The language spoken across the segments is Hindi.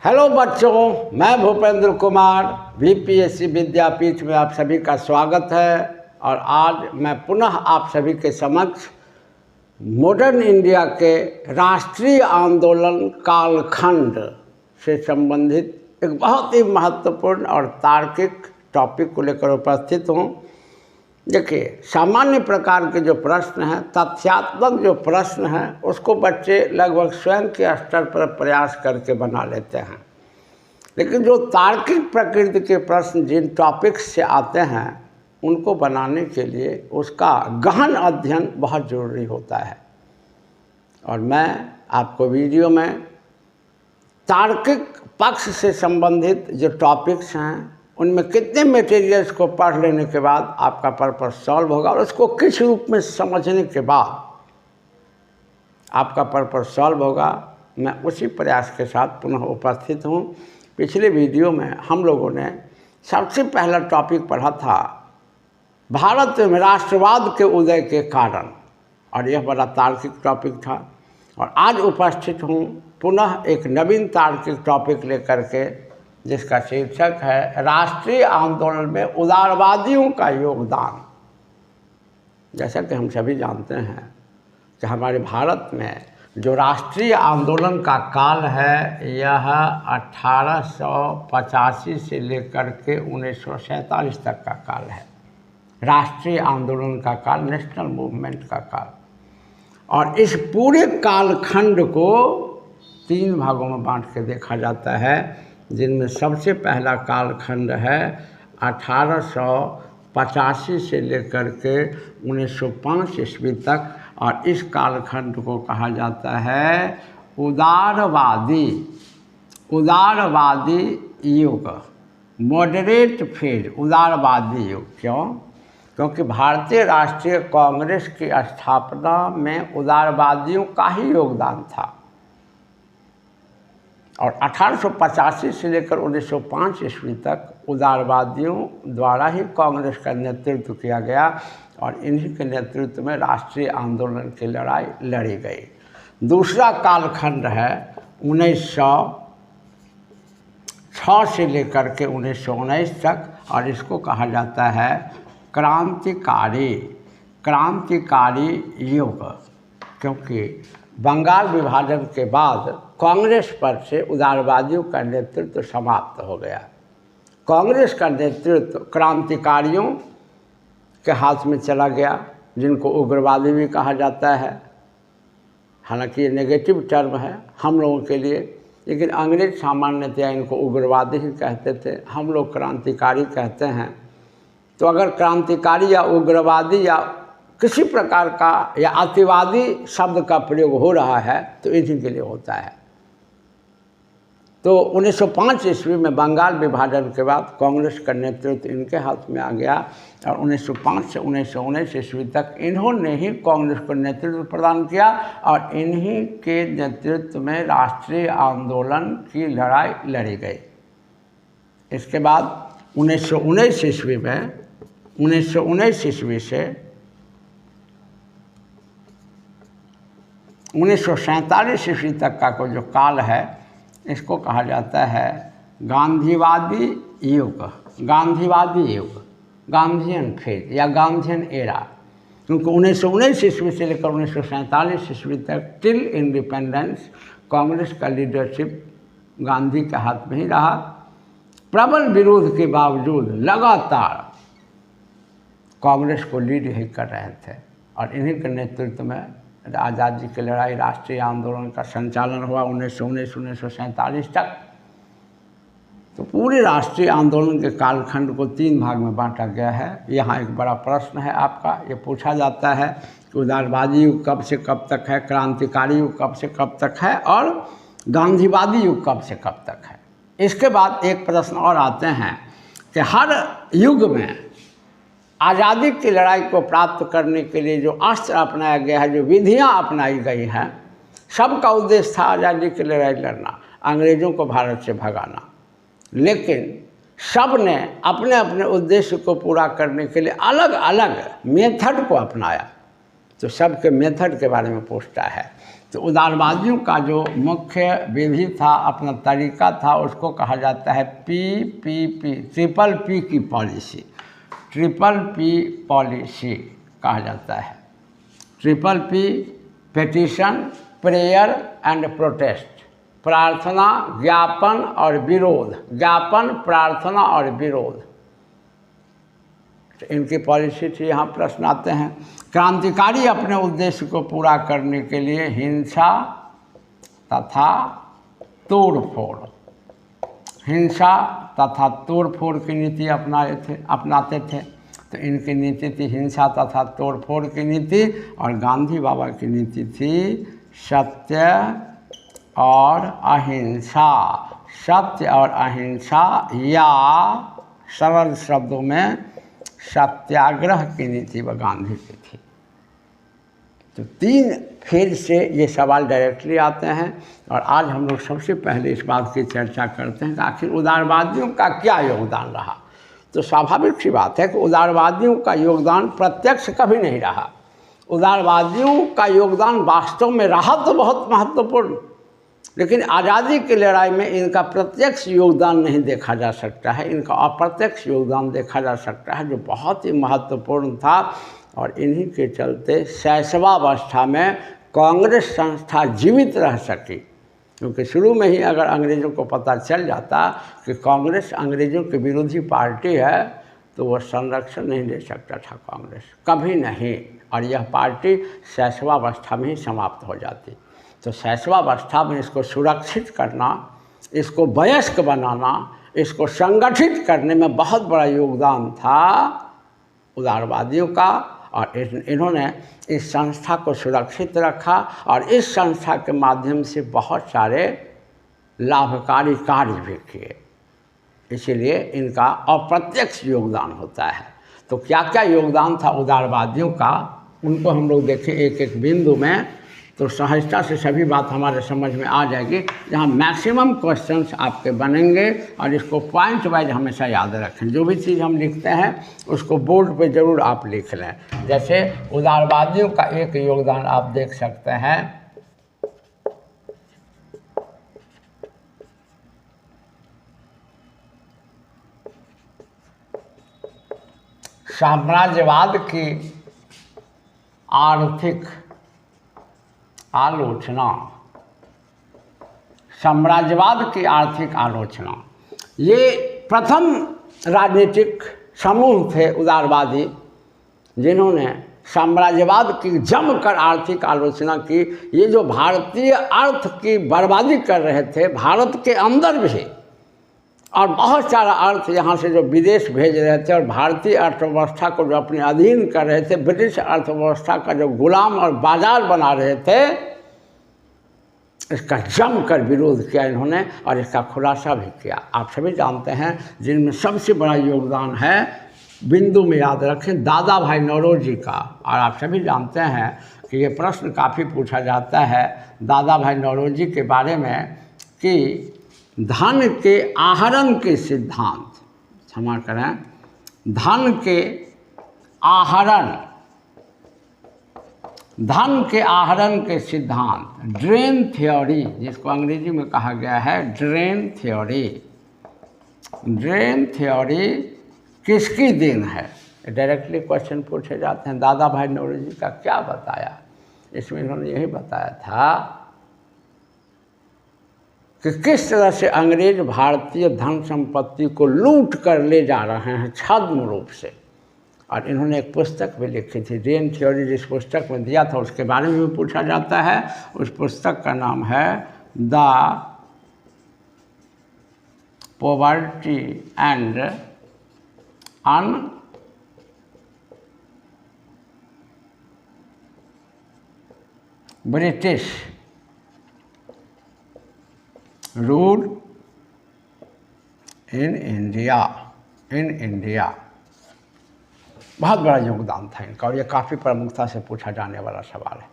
हेलो बच्चों, मैं भूपेंद्र कुमार वीपीएससी विद्यापीठ में आप सभी का स्वागत है। और आज मैं पुनः आप सभी के समक्ष मॉडर्न इंडिया के राष्ट्रीय आंदोलन कालखंड से संबंधित एक बहुत ही महत्वपूर्ण और तार्किक टॉपिक को लेकर उपस्थित हूँ। देखिए, सामान्य प्रकार के जो प्रश्न हैं, तथ्यात्मक जो प्रश्न हैं, उसको बच्चे लगभग स्वयं के स्तर पर प्रयास करके बना लेते हैं। लेकिन जो तार्किक प्रकृति के प्रश्न जिन टॉपिक्स से आते हैं, उनको बनाने के लिए उसका गहन अध्ययन बहुत ज़रूरी होता है। और मैं आपको वीडियो में तार्किक पक्ष से संबंधित जो टॉपिक्स हैं, उनमें कितने मटेरियल्स को पढ़ लेने के बाद आपका पर्पस सॉल्व होगा और उसको किस रूप में समझने के बाद आपका पर्पस सॉल्व होगा, मैं उसी प्रयास के साथ पुनः उपस्थित हूँ। पिछले वीडियो में हम लोगों ने सबसे पहला टॉपिक पढ़ा था भारत में राष्ट्रवाद के उदय के कारण, और यह बड़ा तार्किक टॉपिक था। और आज उपस्थित हूँ पुनः एक नवीन तार्किक टॉपिक लेकर के, जिसका शीर्षक है राष्ट्रीय आंदोलन में उदारवादियों का योगदान। जैसा कि हम सभी जानते हैं कि हमारे भारत में जो राष्ट्रीय आंदोलन का काल है, यह 1885 से लेकर के 1947 तक का काल है। राष्ट्रीय आंदोलन का काल, नेशनल मूवमेंट का काल। और इस पूरे कालखंड को 3 भागों में बांट के देखा जाता है, जिनमें सबसे पहला कालखंड है 1885 से लेकर के 1905 ईस्वी तक। और इस कालखंड को कहा जाता है उदारवादी युग, मॉडरेट फेज, उदारवादी युग। क्यों? क्योंकि भारतीय राष्ट्रीय कांग्रेस की स्थापना में उदारवादियों का ही योगदान था। और 1885 से लेकर 1905 ईस्वी तक उदारवादियों द्वारा ही कांग्रेस का नेतृत्व किया गया, और इन्हीं के नेतृत्व में राष्ट्रीय आंदोलन की लड़ाई लड़ी गई। दूसरा कालखंड है 1906 से लेकर के 1919 तक, और इसको कहा जाता है क्रांतिकारी युग। क्योंकि बंगाल विभाजन के बाद कांग्रेस पर से उदारवादियों का नेतृत्व समाप्त हो गया। कांग्रेस का नेतृत्व क्रांतिकारियों के हाथ में चला गया, जिनको उग्रवादी भी कहा जाता है। हालांकि ये नेगेटिव टर्म है हम लोगों के लिए, लेकिन अंग्रेज सामान्यतया इनको उग्रवादी ही कहते थे, हम लोग क्रांतिकारी कहते हैं। तो अगर क्रांतिकारी या उग्रवादी या किसी प्रकार का या अतिवादी शब्द का प्रयोग हो रहा है, तो इन्हीं के लिए होता है। तो 1905 ईस्वी में बंगाल विभाजन के बाद कांग्रेस का नेतृत्व इनके हाथ में आ गया, और 1905 से 1919 ईस्वी तक इन्होंने ही कांग्रेस को नेतृत्व प्रदान किया, और इन्हीं के नेतृत्व में राष्ट्रीय आंदोलन की लड़ाई लड़ी गई। इसके बाद 1919 ईस्वी में 1919 ईस्वी से 1947 ईस्वी तक का कोई जो काल है, इसको कहा जाता है गांधीवादी युग, गांधीयन फेज या गांधीयन एरा। क्योंकि 1919 ईस्वी से लेकर 1947 ईस्वी तक टिल इंडिपेंडेंस कांग्रेस का लीडरशिप गांधी के हाथ में ही रहा। प्रबल विरोध के बावजूद लगातार कांग्रेस को लीड ही कर रहे थे, और इन्हीं के नेतृत्व में आज़ादी की लड़ाई, राष्ट्रीय आंदोलन का संचालन हुआ 1919-1947 तक। तो पूरे राष्ट्रीय आंदोलन के कालखंड को 3 भाग में बांटा गया है। यहाँ एक बड़ा प्रश्न है आपका, ये पूछा जाता है कि उदारवादी युग कब से कब तक है, क्रांतिकारी युग कब से कब तक है, और गांधीवादी युग कब से कब तक है। इसके बाद एक प्रश्न और आते हैं कि हर युग में आज़ादी की लड़ाई को प्राप्त करने के लिए जो अस्त्र अपनाया गया है, जो विधियां अपनाई गई हैं, सबका उद्देश्य था आज़ादी की लड़ाई लड़ना, अंग्रेज़ों को भारत से भगाना। लेकिन सब ने अपने अपने उद्देश्य को पूरा करने के लिए अलग अलग मेथड को अपनाया। तो सबके मेथड के बारे में पूछता है तो उदारवादियों का जो मुख्य विधि था, अपना तरीका था, उसको कहा जाता है PPP, ट्रिपल P की पॉलिसी, ट्रिपल P पॉलिसी कहा जाता है। Triple P, petition, prayer and protest, प्रार्थना, ज्ञापन और विरोध, ज्ञापन, प्रार्थना और विरोध, तो इनकी पॉलिसी थी। यहाँ प्रश्न आते हैं, क्रांतिकारी अपने उद्देश्य को पूरा करने के लिए हिंसा तथा तोड़फोड़, हिंसा तथा तोड़फोड़ की नीति अपनाते थे। तो इनकी नीति थी हिंसा तथा तोड़फोड़ की नीति, और गांधी बाबा की नीति थी सत्य और अहिंसा, सत्य और अहिंसा, या सरल शब्दों में सत्याग्रह की नीति वह गांधी की थी। तो 3 फेज से ये सवाल डायरेक्टली आते हैं, और आज हम लोग सबसे पहले इस बात की चर्चा करते हैं कि आखिर उदारवादियों का क्या योगदान रहा। तो स्वाभाविक सी बात है कि उदारवादियों का योगदान प्रत्यक्ष कभी नहीं रहा। उदारवादियों का योगदान वास्तव में रहा तो बहुत महत्वपूर्ण, लेकिन आज़ादी की लड़ाई में इनका प्रत्यक्ष योगदान नहीं देखा जा सकता है, इनका अप्रत्यक्ष योगदान देखा जा सकता है, जो बहुत ही महत्वपूर्ण था। और इन्हीं के चलते शैशवावस्था में कांग्रेस संस्था जीवित रह सकी, क्योंकि शुरू में ही अगर अंग्रेज़ों को पता चल जाता कि कांग्रेस अंग्रेज़ों की विरोधी पार्टी है, तो वह संरक्षण नहीं दे सकता था कांग्रेस, कभी नहीं, और यह पार्टी शैशवावस्था में ही समाप्त हो जाती। तो शैशवावस्था में इसको सुरक्षित करना, इसको वयस्क बनाना, इसको संगठित करने में बहुत बड़ा योगदान था उदारवादियों का, और इन्होंने इस संस्था को सुरक्षित रखा, और इस संस्था के माध्यम से बहुत सारे लाभकारी कार्य भी किए। इसीलिए इनका अप्रत्यक्ष योगदान होता है। तो क्या क्या योगदान था उदारवादियों का, उनको हम लोग देखें एक एक बिंदु में, तो सहजता से सभी बात हमारे समझ में आ जाएगी। जहाँ मैक्सिमम क्वेश्चंस आपके बनेंगे, और इसको पॉइंट वाइज हमेशा याद रखें। जो भी चीज़ हम लिखते हैं उसको बोर्ड पे ज़रूर आप लिख लें। जैसे उदारवादियों का एक योगदान आप देख सकते हैं, साम्राज्यवाद की आर्थिक आलोचना, साम्राज्यवाद की आर्थिक आलोचना, ये प्रथम राजनीतिक समूह थे उदारवादी जिन्होंने साम्राज्यवाद की जमकर आर्थिक आलोचना की। ये जो भारतीय अर्थ की बर्बादी कर रहे थे भारत के अंदर भी, और बहुत सारा अर्थ यहाँ से जो विदेश भेज रहे थे, और भारतीय अर्थव्यवस्था को जो अपने अधीन कर रहे थे, ब्रिटिश अर्थव्यवस्था का जो गुलाम और बाजार बना रहे थे, इसका जमकर विरोध किया इन्होंने, और इसका खुलासा भी किया। आप सभी जानते हैं जिनमें सबसे बड़ा योगदान है, बिंदु में याद रखें, दादा भाई नौरोजी का। और आप सभी जानते हैं कि ये प्रश्न काफ़ी पूछा जाता है दादा भाई नौरोजी के बारे में कि धन के आहरण के सिद्धांत, क्षमा करें, धन के आहरण के सिद्धांत, ड्रेन थ्योरी, जिसको अंग्रेजी में कहा गया है ड्रेन थ्योरी। ड्रेन थ्योरी किसकी देन है? डायरेक्टली क्वेश्चन पूछे जाते हैं। दादा भाई नौरोजी का क्या बताया? इसमें इन्होंने यही बताया था कि किस तरह से अंग्रेज भारतीय धन संपत्ति को लूट कर ले जा रहे हैं छद्म रूप से। और इन्होंने एक पुस्तक भी लिखी थी, ड्रेन थ्योरी, जिस पुस्तक में दिया था उसके बारे में भी पूछा जाता है। उस पुस्तक का नाम है the poverty and British rule in India. बहुत बड़ा योगदान था इनका, और ये काफ़ी प्रमुखता से पूछा जाने वाला सवाल है।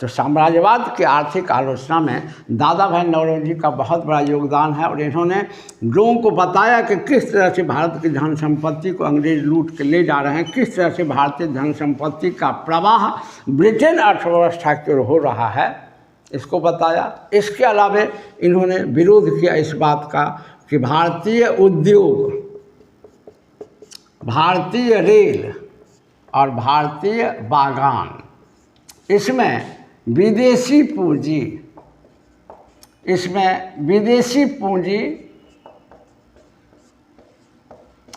तो साम्राज्यवाद की आर्थिक आलोचना में दादा भाई नौरोजी का बहुत बड़ा योगदान है, और इन्होंने लोगों को बताया कि किस तरह से भारत की धन संपत्ति को अंग्रेज लूट के ले जा रहे हैं, किस तरह से भारतीय धन संपत्ति का प्रवाह ब्रिटेन अर्थव्यवस्था की ओर हो रहा है। इसको बताया। इसके अलावा इन्होंने विरोध किया इस बात का कि भारतीय उद्योग, भारतीय रेल और भारतीय बागान, इसमें विदेशी पूंजी,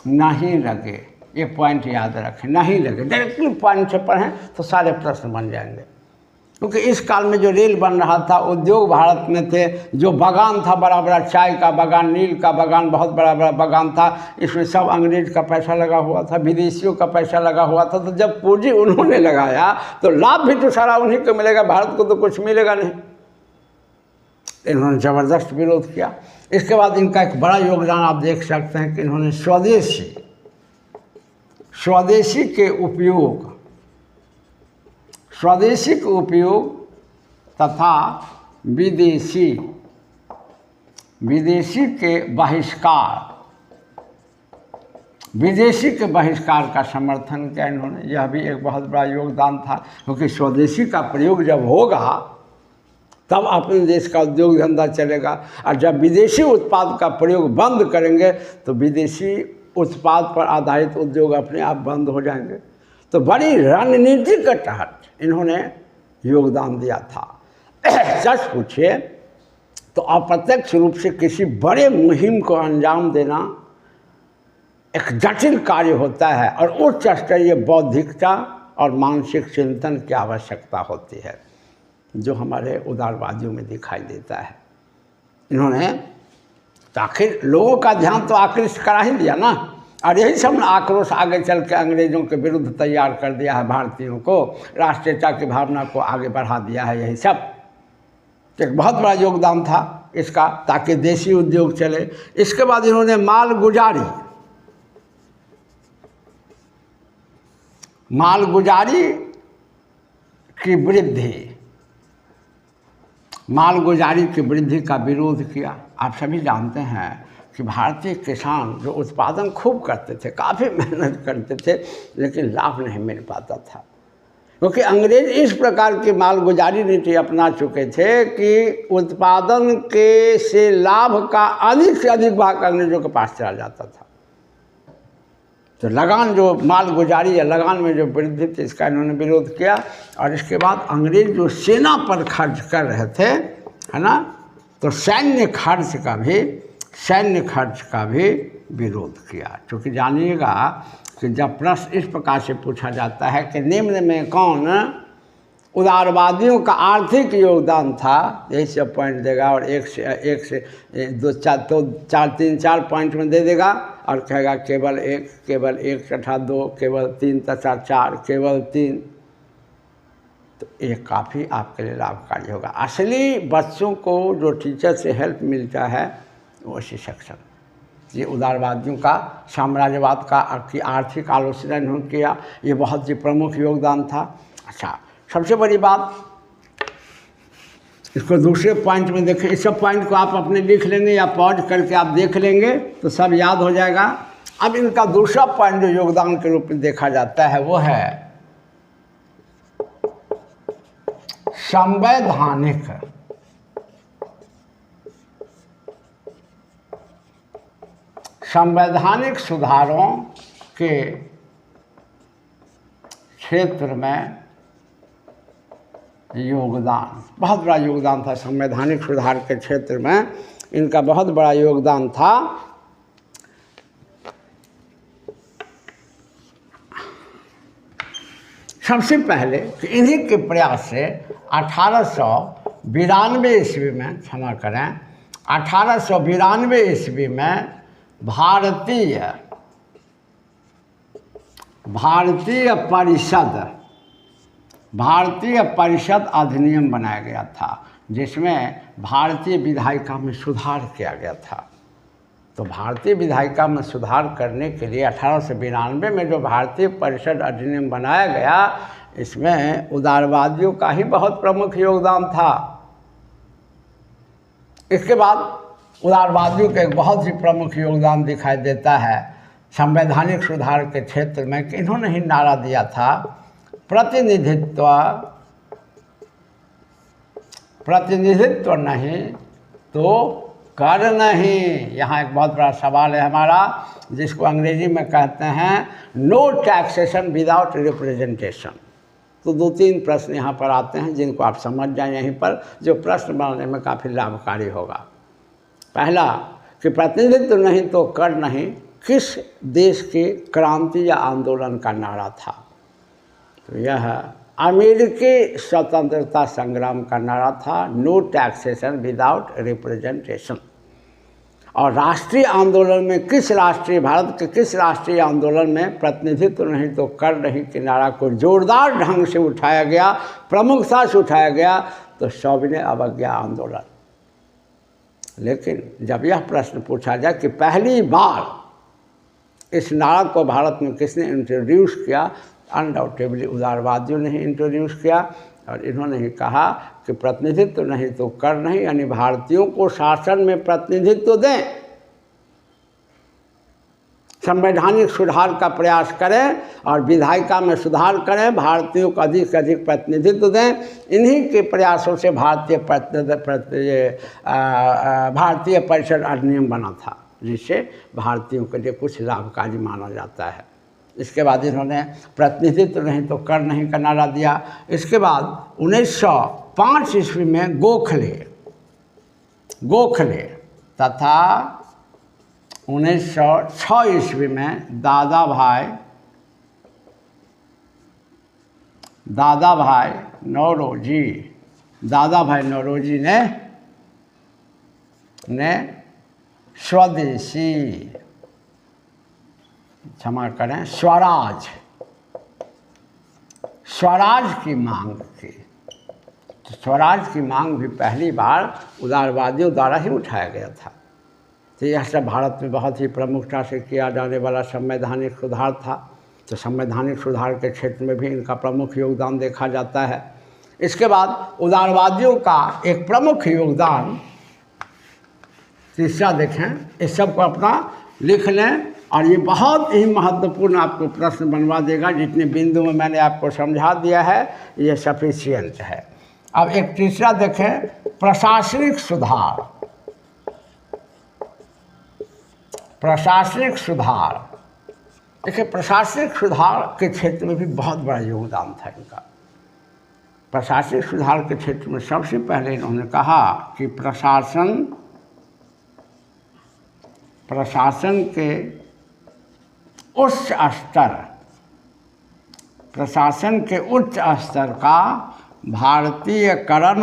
नहीं लगे। ये पॉइंट याद रखें, नहीं लगे। डायरेक्टली पॉइंट से पढ़ें तो सारे प्रश्न बन जाएंगे। क्योंकि इस काल में जो रेल बन रहा था, उद्योग भारत में थे, जो बागान था बड़ा बड़ा, चाय का बागान, नील का बागान, बहुत बड़ा बड़ा बागान था, इसमें सब अंग्रेज का पैसा लगा हुआ था, विदेशियों का पैसा लगा हुआ था। तो जब पूंजी उन्होंने लगाया तो लाभ भी तो सारा उन्हीं को मिलेगा, भारत को तो कुछ मिलेगा नहीं। इन्होंने ज़बरदस्त विरोध किया। इसके बाद इनका एक बड़ा योगदान आप देख सकते हैं कि इन्होंने स्वदेशी के उपयोग तथा विदेशी के बहिष्कार का समर्थन किया इन्होंने। यह भी एक बहुत बड़ा योगदान था, क्योंकि स्वदेशी का प्रयोग जब होगा तब अपने देश का उद्योग धंधा चलेगा, और जब विदेशी उत्पाद का प्रयोग बंद करेंगे तो विदेशी उत्पाद पर आधारित उद्योग अपने आप बंद हो जाएंगे। तो बड़ी रणनीति के तहत इन्होंने योगदान दिया था। सच पूछिए तो अप्रत्यक्ष रूप से किसी बड़े मुहिम को अंजाम देना एक जटिल कार्य होता है, और उच्च स्तरीय बौद्धिकता और मानसिक चिंतन की आवश्यकता होती है, जो हमारे उदारवादियों में दिखाई देता है। इन्होंने तो आखिर लोगों का ध्यान तो आकृष्ट करा ही दिया ना, और यही सब आक्रोश आगे चल के अंग्रेज़ों के विरुद्ध तैयार कर दिया है भारतीयों को, राष्ट्रीयता की भावना को आगे बढ़ा दिया है। यही सब एक बहुत बड़ा योगदान था इसका, ताकि देशी उद्योग चले। इसके बाद इन्होंने मालगुजारी की वृद्धि का विरोध किया। आप सभी जानते हैं कि भारतीय किसान जो उत्पादन खूब करते थे, काफ़ी मेहनत करते थे, लेकिन लाभ नहीं मिल पाता था, क्योंकि अंग्रेज इस प्रकार की मालगुजारी नीति अपना चुके थे कि उत्पादन के से लाभ का अधिक से अधिक भाग अंग्रेजों के पास चला जाता था। तो लगान, जो मालगुजारी या लगान में जो वृद्धि थी, इसका इन्होंने विरोध किया। और इसके बाद अंग्रेज जो सेना पर खर्च कर रहे थे, है ना, तो सैन्य खर्च का भी विरोध किया। क्योंकि जानिएगा कि जब प्रश्न इस प्रकार से पूछा जाता है कि निम्न में कौन उदारवादियों का आर्थिक योगदान था, यही सब पॉइंट देगा, और एक से 4 पॉइंट में दे देगा, और कहेगा केवल एक तथा 2, केवल 3 तथा 4, केवल 3। तो ये काफ़ी आपके लिए लाभकारी होगा। असली बच्चों को जो टीचर से हेल्प मिलता है वो शिक्षक से। ये उदारवादियों का, साम्राज्यवाद का की आर्थिक आलोचना इन्होंने किया, ये बहुत ही प्रमुख योगदान था। अच्छा, सबसे बड़ी बात, इसको दूसरे पॉइंट में देखें। इस सब पॉइंट को आप अपने लिख लेंगे या पॉज करके आप देख लेंगे तो सब याद हो जाएगा। अब इनका दूसरा पॉइंट जो योगदान के रूप में देखा जाता है वो है संवैधानिक सुधारों के क्षेत्र में योगदान। बहुत बड़ा योगदान था संवैधानिक सुधार के क्षेत्र में, इनका बहुत बड़ा योगदान था। सबसे पहले इन्हीं के प्रयास से 1892 ईस्वी में, क्षमा करें, 1892 ईस्वी में भारतीय परिषद अधिनियम बनाया गया था, जिसमें भारतीय विधायिका में सुधार किया गया था। तो भारतीय विधायिका में सुधार करने के लिए 1892 में जो भारतीय परिषद अधिनियम बनाया गया, इसमें उदारवादियों का ही बहुत प्रमुख योगदान था। इसके बाद उदारवादियों का एक बहुत ही प्रमुख योगदान दिखाई देता है संवैधानिक सुधार के क्षेत्र में, कि इन्होंने ही नारा दिया था प्रतिनिधित्व नहीं तो कर नहीं। यहाँ एक बहुत बड़ा सवाल है हमारा, जिसको अंग्रेजी में कहते हैं नो टैक्सेशन विदाउट रिप्रेजेंटेशन। तो 2-3 प्रश्न यहाँ पर आते हैं जिनको आप समझ जाएं यहीं पर, जो प्रश्न बनाने में काफ़ी लाभकारी होगा। पहला कि प्रतिनिधित्व नहीं तो कर नहीं किस देश की क्रांति या आंदोलन का नारा था? तो यह अमेरिकी स्वतंत्रता संग्राम का नारा था, नो टैक्सेशन विदाउट रिप्रेजेंटेशन। और राष्ट्रीय आंदोलन में भारत के किस राष्ट्रीय आंदोलन में प्रतिनिधित्व नहीं तो कर नहीं के नारा को जोरदार ढंग से उठाया गया, प्रमुखता से उठाया गया? तो सविनय अवज्ञा आंदोलन। लेकिन जब यह प्रश्न पूछा जाए कि पहली बार इस नारा को भारत में किसने इंट्रोड्यूस किया, अनडाउटेबली उदारवादियों ने ही इंट्रोड्यूस किया। और इन्होंने ही कहा कि प्रतिनिधित्व नहीं तो कर नहीं, यानी भारतीयों को शासन में प्रतिनिधित्व दें, संवैधानिक सुधार का प्रयास करें और विधायिका में सुधार करें, भारतीयों को अधिक से अधिक प्रतिनिधित्व दें। इन्हीं के प्रयासों से भारतीय परिषद अधिनियम बना था, जिससे भारतीयों के लिए कुछ लाभकारी माना जाता है। इसके बाद इन्होंने प्रतिनिधित्व नहीं तो कर नहीं का नारा दिया। इसके बाद 1905 ईस्वी में गोखले तथा 1906 ईस्वी में दादा भाई नौरोजी ने स्वदेशी, क्षमा करें, स्वराज की मांग की। तो स्वराज की मांग भी पहली बार उदारवादियों द्वारा ही उठाया गया था। तो यह सब भारत में बहुत ही प्रमुखता से किया जाने वाला संवैधानिक सुधार था। तो संवैधानिक सुधार के क्षेत्र में भी इनका प्रमुख योगदान देखा जाता है। इसके बाद उदारवादियों का एक प्रमुख योगदान तीसरा देखें, इस सब को अपना लिख लें और ये बहुत ही महत्वपूर्ण आपको प्रश्न बनवा देगा। जितने बिंदु में मैंने आपको समझा दिया है ये सफिशिएंट है। अब एक तीसरा देखें, प्रशासनिक सुधार। देखिए, प्रशासनिक सुधार के क्षेत्र में भी बहुत बड़ा योगदान था इनका। प्रशासनिक सुधार के क्षेत्र में सबसे पहले इन्होंने कहा कि प्रशासन के उच्च स्तर का भारतीयकरण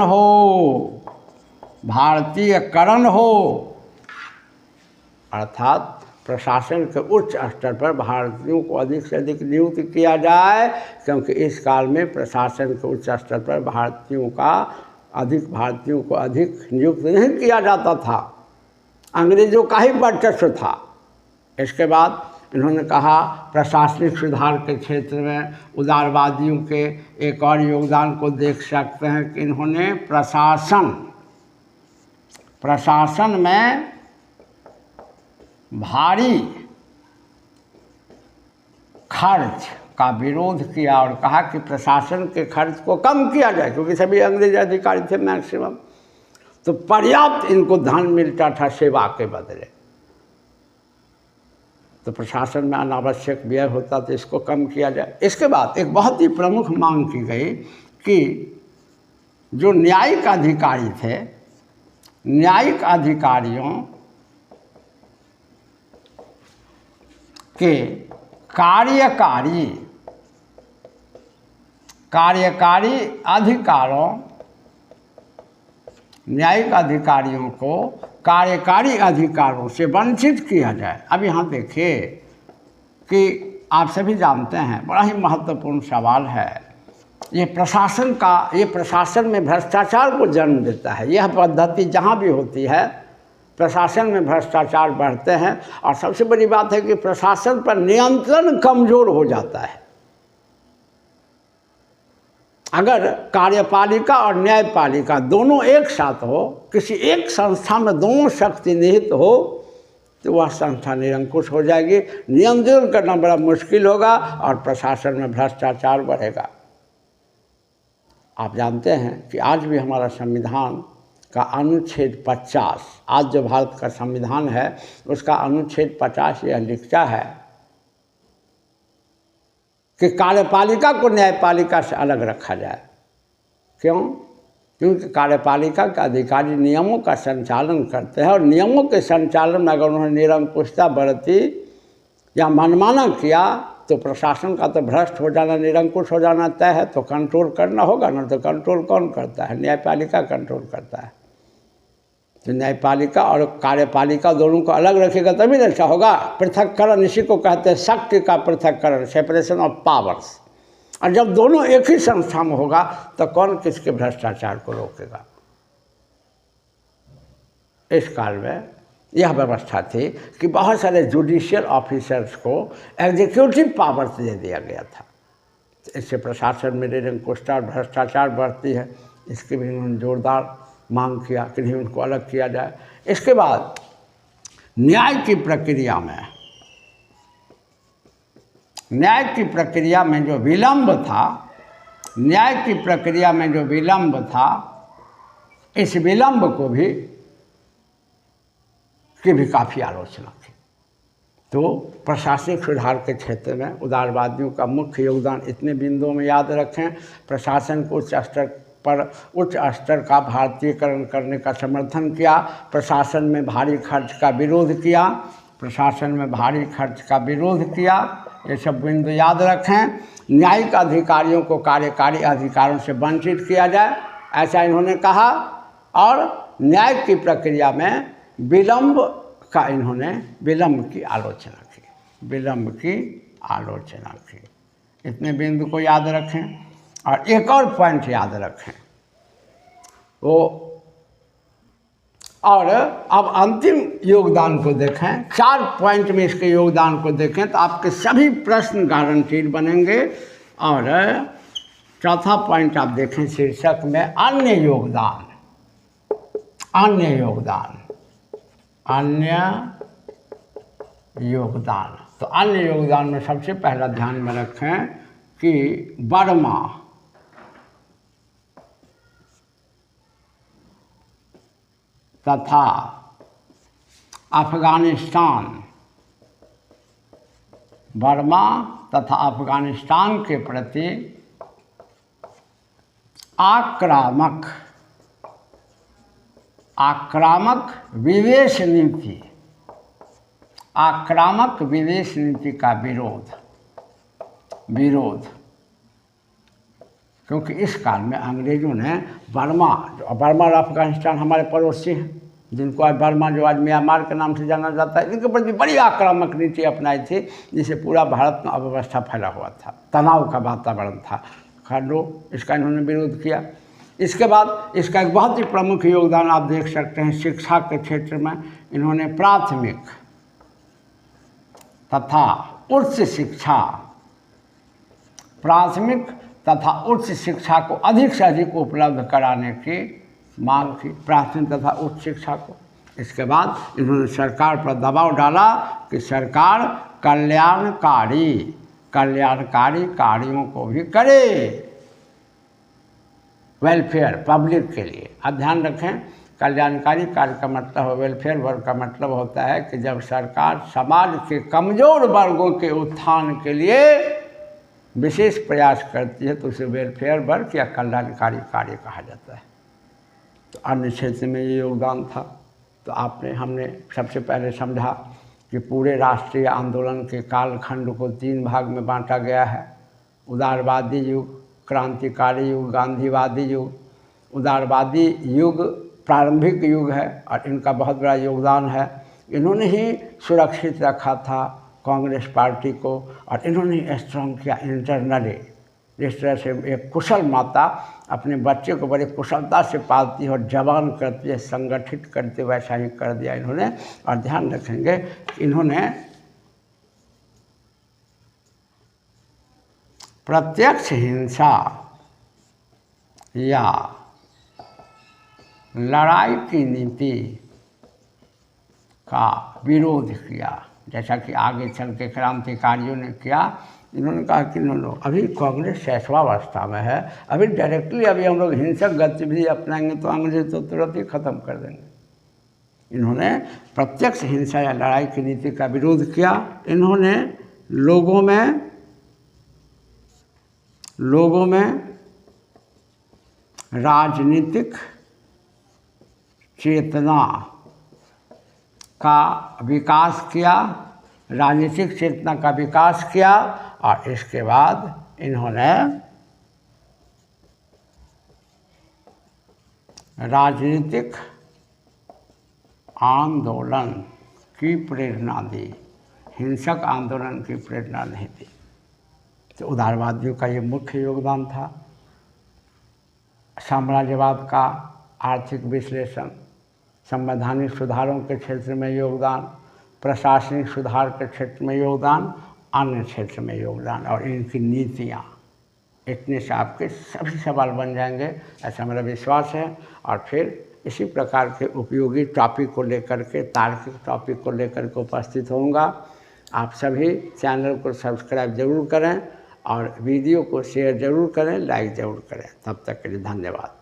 हो, अर्थात प्रशासन के उच्च स्तर पर भारतीयों को अधिक से अधिक नियुक्त किया जाए, क्योंकि इस काल में प्रशासन के उच्च स्तर पर भारतीयों को अधिक नियुक्त नहीं किया जाता था, अंग्रेजों का ही वर्चस्व था। इसके बाद इन्होंने कहा प्रशासनिक सुधार के क्षेत्र में उदारवादियों के एक और योगदान को देख सकते हैं कि इन्होंने प्रशासन में भारी खर्च का विरोध किया और कहा कि प्रशासन के खर्च को कम किया जाए, क्योंकि सभी अंग्रेज अधिकारी थे मैक्सिमम, तो पर्याप्त इनको धन मिलता था सेवा के बदले। तो प्रशासन में अनावश्यक व्यय होता तो इसको कम किया जाए। इसके बाद एक बहुत ही प्रमुख मांग की गई कि जो न्यायिक अधिकारी थे, न्यायिक अधिकारियों के कार्यकारी अधिकारों, न्यायिक अधिकारियों को कार्यकारी अधिकारों से वंचित किया जाए। अब यहाँ देखिए कि आप सभी जानते हैं, बड़ा ही महत्वपूर्ण सवाल है। ये प्रशासन में भ्रष्टाचार को जन्म देता है। यह पद्धति जहाँ भी होती है प्रशासन में भ्रष्टाचार बढ़ते हैं, और सबसे बड़ी बात है कि प्रशासन पर नियंत्रण कमज़ोर हो जाता है। अगर कार्यपालिका और न्यायपालिका दोनों एक साथ हो, किसी एक संस्था में दोनों शक्ति निहित हो, तो वह संस्था निरंकुश हो जाएगी, नियंत्रण करना बड़ा मुश्किल होगा और प्रशासन में भ्रष्टाचार बढ़ेगा। आप जानते हैं कि आज भी हमारा संविधान का अनुच्छेद 50, आज जो भारत का संविधान है उसका अनुच्छेद 50 यह लिखता है कि कार्यपालिका को न्यायपालिका से अलग रखा जाए। क्यों? क्योंकि कार्यपालिका के अधिकारी नियमों का संचालन करते हैं और नियमों के संचालन में अगर उन्होंने निरंकुशता बरती या मनमाना किया तो प्रशासन का तो भ्रष्ट हो जाना, निरंकुश हो जाना तय है। तो कंट्रोल करना होगा ना, तो कंट्रोल कौन करता है? न्यायपालिका कंट्रोल करता है। तो न्यायपालिका और कार्यपालिका दोनों को अलग रखेगा तभी अच्छा होगा। पृथक्करण इसी को कहते हैं, शक्ति का पृथक्करण, सेपरेशन ऑफ पावर्स। और जब दोनों एक ही संस्था में होगा तो कौन किसके भ्रष्टाचार को रोकेगा? इस काल में यह व्यवस्था थी कि बहुत सारे जुडिशियल ऑफिसर्स को एग्जीक्यूटिव पावर्स दे दिया गया था। इससे प्रशासन में निरंकुशता और भ्रष्टाचार बढ़ती है। इसकी भी उन्होंने जोरदार मांग किया कि नहीं, उनको अलग किया जाए। इसके बाद न्याय की प्रक्रिया में जो विलंब था, इस विलंब को भी काफ़ी आलोचना की। तो प्रशासनिक सुधार के क्षेत्र में उदारवादियों का मुख्य योगदान इतने बिंदुओं में याद रखें। प्रशासन को उच्च स्तर का भारतीयकरण करने का समर्थन किया। प्रशासन में भारी खर्च का विरोध किया। ये सब बिंदु याद रखें। न्यायिक अधिकारियों को कार्यकारी अधिकारों से वंचित किया जाए, ऐसा इन्होंने कहा। और न्याय की प्रक्रिया में विलंब की आलोचना की। इतने बिंदु को याद रखें। और एक और पॉइंट याद रखें और अब अंतिम योगदान को देखें। 4 पॉइंट में इसके योगदान को देखें तो आपके सभी प्रश्न गारंटीड बनेंगे। और चौथा पॉइंट आप देखें शीर्षक में अन्य योगदान। तो अन्य योगदान में सबसे पहला ध्यान में रखें कि बर्मा तथा अफगानिस्तान के प्रति आक्रामक विदेश नीति का विरोध। क्योंकि इस काल में अंग्रेज़ों ने बर्मा और अफगानिस्तान हमारे पड़ोसी हैं, जिनको आज बर्मा जो आज म्यांमार के नाम से जाना जाता है, इनके प्रति बड़ी आक्रामक नीति अपनाई थी, जिससे पूरा भारत में अव्यवस्था फैला हुआ था, तनाव का वातावरण था। इसका इन्होंने विरोध किया। इसके बाद इसका एक बहुत ही प्रमुख योगदान आप देख सकते हैं शिक्षा के क्षेत्र में। इन्होंने प्राथमिक तथा उच्च शिक्षा को अधिक से अधिक उपलब्ध कराने की मांग की, प्राथमिक तथा उच्च शिक्षा को। इसके बाद इन्होंने सरकार पर दबाव डाला कि सरकार कल्याणकारी कार्यों को भी करे, वेलफेयर पब्लिक के लिए। अब ध्यान रखें, कल्याणकारी कार्य का मतलब वेलफेयर वर्क का मतलब होता है कि जब सरकार समाज के कमज़ोर वर्गों के उत्थान के लिए विशेष प्रयास करती है तो उसे वेलफेयर वर्क या कल्याणकारी कार्य कहा जाता है। तो अन्य क्षेत्र में ये योगदान था। तो हमने सबसे पहले समझा कि पूरे राष्ट्रीय आंदोलन के कालखंड को 3 भाग में बांटा गया है। उदारवादी युग, क्रांतिकारी युग, गांधीवादी युग। उदारवादी युग प्रारंभिक युग है और इनका बहुत बड़ा योगदान है। इन्होंने ही सुरक्षित रखा था कांग्रेस पार्टी को और इन्होंने स्ट्रॉन्ग किया इंटरनली। जिस तरह से एक कुशल माता अपने बच्चे को बड़ी कुशलता से पालती है और जवान करती है, संगठित करते, वैसा ही कर दिया इन्होंने। और ध्यान रखेंगे इन्होंने प्रत्यक्ष हिंसा या लड़ाई की नीति का विरोध किया, जैसा कि आगे चल के क्रांतिकारियों ने किया। इन्होंने कहा कि नो अभी कांग्रेस शैशवावस्था में है, अभी डायरेक्टली अभी हम लोग हिंसक गतिविधि अपनाएंगे तो अंग्रेज तो तुरंत ही ख़त्म कर देंगे। इन्होंने प्रत्यक्ष हिंसा या लड़ाई की नीति का विरोध किया। इन्होंने लोगों में राजनीतिक चेतना का विकास किया, राजनीतिक चेतना का विकास किया और इसके बाद इन्होंने राजनीतिक आंदोलन की प्रेरणा दी, हिंसक आंदोलन की प्रेरणा नहीं दी। तो उदारवादियों का ये मुख्य योगदान था। साम्राज्यवाद का आर्थिक विश्लेषण, संवैधानिक सुधारों के क्षेत्र में योगदान, प्रशासनिक सुधार के क्षेत्र में योगदान, अन्य क्षेत्र में योगदान और इनकी नीतियाँ, इतने से आपके सभी सवाल बन जाएंगे ऐसा मेरा विश्वास है। और फिर इसी प्रकार के उपयोगी टॉपिक को लेकर के, तार्किक टॉपिक को लेकर के उपस्थित होऊंगा। आप सभी चैनल को सब्सक्राइब जरूर करें और वीडियो को शेयर जरूर करें, लाइक ज़रूर करें। तब तक के लिए धन्यवाद।